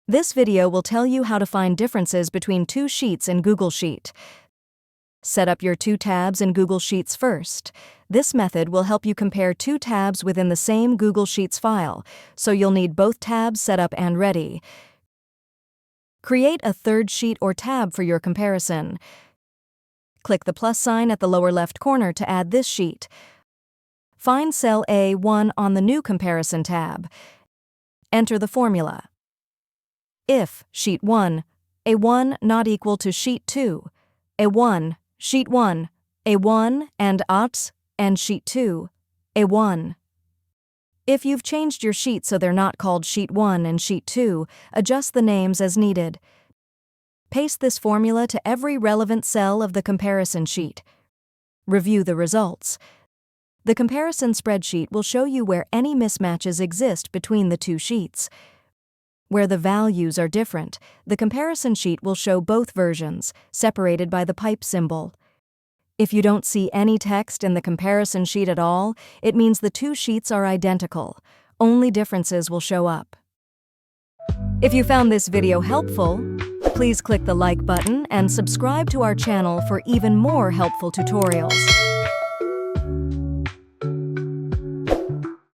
This video will tell you how to find differences between two sheets in Google Sheet. Set up your two tabs in Google Sheets first. This method will help you compare two tabs within the same Google Sheets file, so you'll need both tabs set up and ready. Create a third sheet or tab for your comparison. Click the plus sign at the lower left corner to add this sheet. Find cell A1 on the New Comparison tab. Enter the formula. If Sheet 1, A1 not equal to Sheet 2, A1, Sheet 1, A1 and add-ons, and Sheet 2, A1. If you've changed your sheet so they're not called Sheet 1 and Sheet 2, adjust the names as needed. Paste this formula to every relevant cell of the comparison sheet. Review the results. The comparison spreadsheet will show you where any mismatches exist between the two sheets. Where the values are different, the comparison sheet will show both versions, separated by the pipe symbol. If you don't see any text in the comparison sheet at all, it means the two sheets are identical. Only differences will show up. If you found this video helpful, please click the like button and subscribe to our channel for even more helpful tutorials.